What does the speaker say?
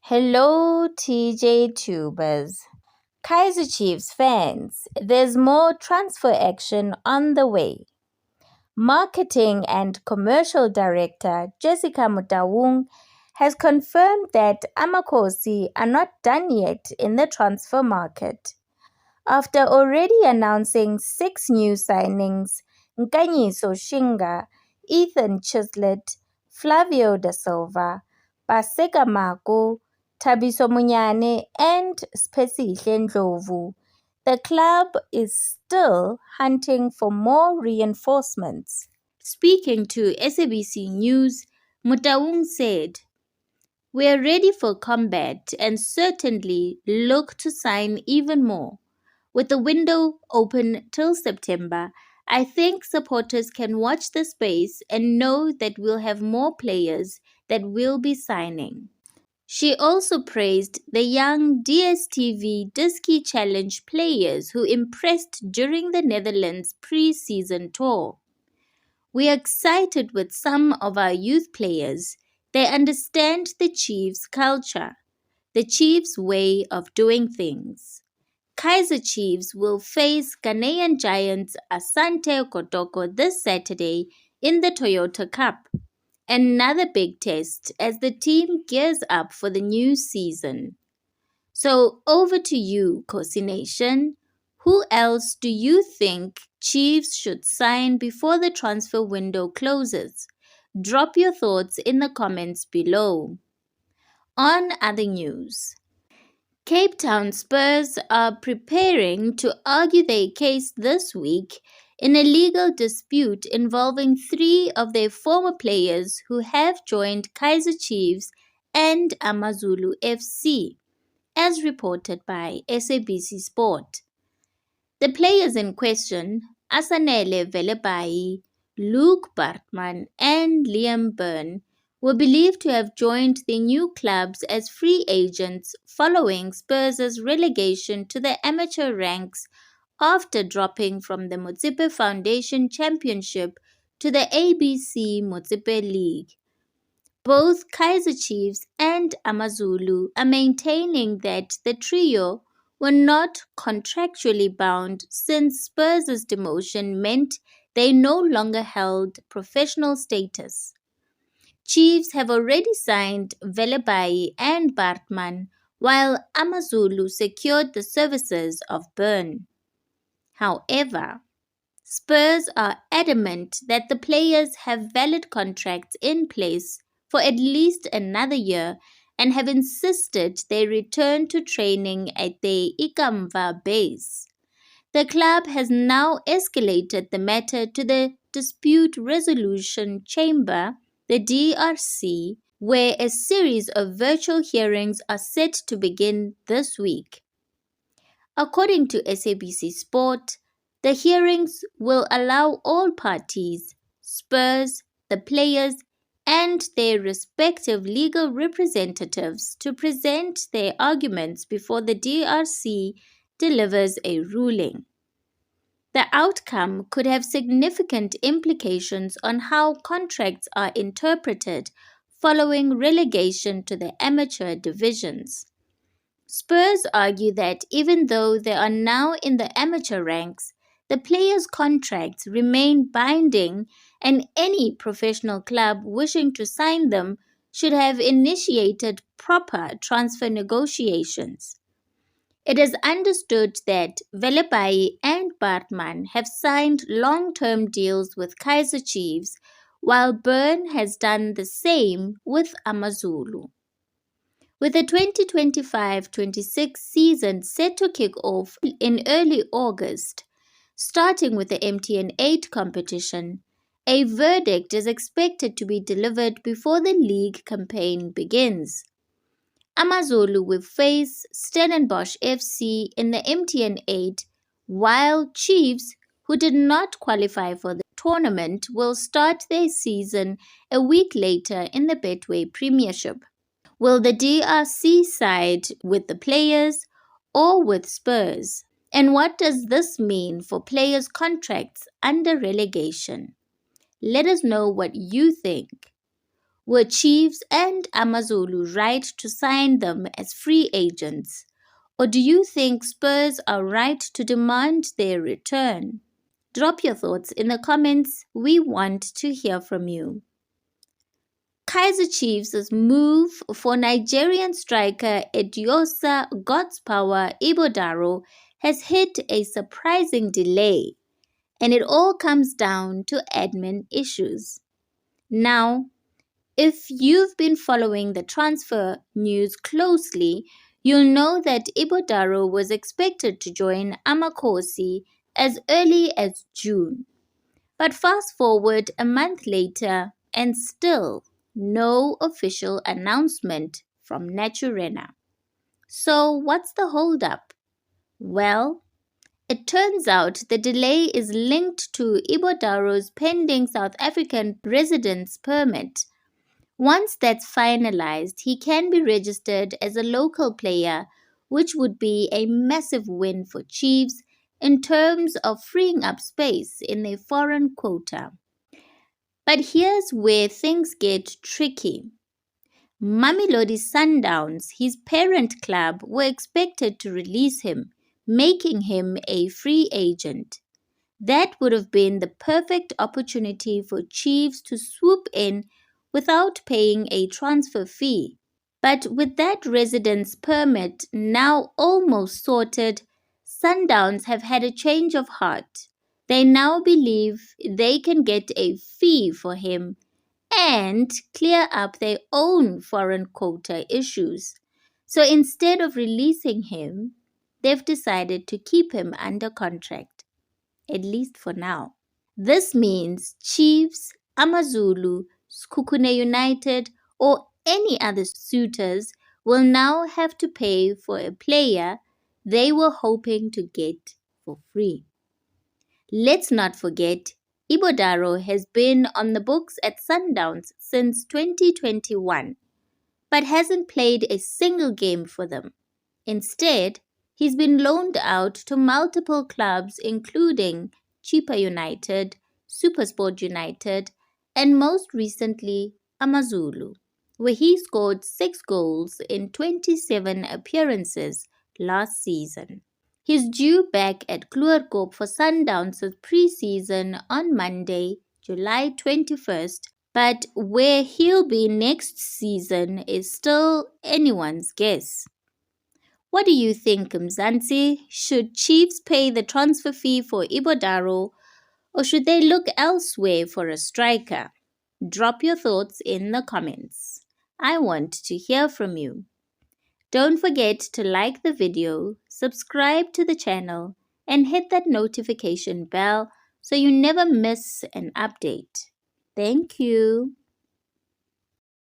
Hello, TJ Tubers. Kaizer Chiefs fans, there's more transfer action on the way. Marketing and Commercial Director Jessica Mutawung has confirmed that Amakhosi are not done yet in the transfer market. After already announcing 6 new signings, Nkanyiso Shinga, Ethan Chislett, Flavio da Silva, Paseka Mako, Thabiso Munyane and Spesihle Ndlovu, the club is still hunting for more reinforcements. Speaking to SABC News, Mutawung said, "We are ready for combat and certainly look to sign even more. With the window open till September, I think supporters can watch the space and know that we'll have more players that we'll be signing." She also praised the young DStv Disky Challenge players who impressed during the Netherlands pre-season tour. "We are excited with some of our youth players. They understand the Chiefs culture, the Chiefs way of doing things." Kaizer Chiefs will face Ghanaian giants Asante Kotoko this Saturday in the Toyota Cup, another big test as the team gears up for the new season. So over to you, Kosi Nation. Who else do you think Chiefs should sign before the transfer window closes? Drop your thoughts in the comments below. On other news, Cape Town Spurs are preparing to argue their case this week in a legal dispute involving 3 of their former players who have joined Kaizer Chiefs and Amazulu FC, as reported by SABC Sport. The players in question, Asanele Velebai, Luke Bartman, and Liam Byrne, were believed to have joined their new clubs as free agents following Spurs' relegation to the amateur ranks after dropping from the Motsepe Foundation Championship to the ABC Motsepe League. Both Kaizer Chiefs and Amazulu are maintaining that the trio were not contractually bound since Spurs' demotion meant they no longer held professional status. Chiefs have already signed Velebai and Bartman, while Amazulu secured the services of Byrne. However, Spurs are adamant that the players have valid contracts in place for at least another year and have insisted they return to training at their Ikamva base. The club has now escalated the matter to the Dispute Resolution Chamber, the DRC, where a series of virtual hearings are set to begin this week. According to SABC Sport, the hearings will allow all parties, Spurs, the players, and their respective legal representatives to present their arguments before the DRC delivers a ruling. The outcome could have significant implications on how contracts are interpreted following relegation to the amateur divisions. Spurs argue that even though they are now in the amateur ranks, the players' contracts remain binding and any professional club wishing to sign them should have initiated proper transfer negotiations. It is understood that Velebai and Bartman have signed long-term deals with Kaizer Chiefs, while Byrne has done the same with Amazulu. With the 2025-26 season set to kick off in early August, starting with the MTN 8 competition, a verdict is expected to be delivered before the league campaign begins. Amazulu will face Stellenbosch FC in the MTN 8, while Chiefs, who did not qualify for the tournament, will start their season a week later in the Betway Premiership. Will the DRC side with the players or with Spurs? And what does this mean for players' contracts under relegation? Let us know what you think. Were Chiefs and Amazulu right to sign them as free agents? Or do you think Spurs are right to demand their return? Drop your thoughts in the comments. We want to hear from you. Kaizer Chiefs' move for Nigerian striker Idiosa God's Power Ighodaro has hit a surprising delay, and it all comes down to admin issues. Now, if you've been following the transfer news closely, you'll know that Ighodaro was expected to join Amakosi as early as June. But fast forward a month later, and still no official announcement from Naturena. So, what's the holdup? Well, it turns out the delay is linked to Ighodaro's pending South African residence permit. Once that's finalized, he can be registered as a local player, which would be a massive win for Chiefs in terms of freeing up space in their foreign quota. But here's where things get tricky. Mamelodi Sundowns, his parent club, were expected to release him, making him a free agent. That would have been the perfect opportunity for Chiefs to swoop in without paying a transfer fee. But with that residence permit now almost sorted, Sundowns have had a change of heart. They now believe they can get a fee for him and clear up their own foreign quota issues. So instead of releasing him, they've decided to keep him under contract, at least for now. This means Chiefs, Amazulu, Skukune United, or any other suitors will now have to pay for a player they were hoping to get for free. Let's not forget, Ighodaro has been on the books at Sundowns since 2021, but hasn't played a single game for them. Instead, he's been loaned out to multiple clubs including Chippa United, Supersport United, and most recently Amazulu, where he scored 6 goals in 27 appearances last season. He's due back at Kluerkop for Sundowns' pre-season on Monday, July 21st, but where he'll be next season is still anyone's guess. What do you think, Mzansi? Should Chiefs pay the transfer fee for Ighodaro, or should they look elsewhere for a striker? Drop your thoughts in the comments. I want to hear from you. Don't forget to like the video, subscribe to the channel, and hit that notification bell so you never miss an update. Thank you.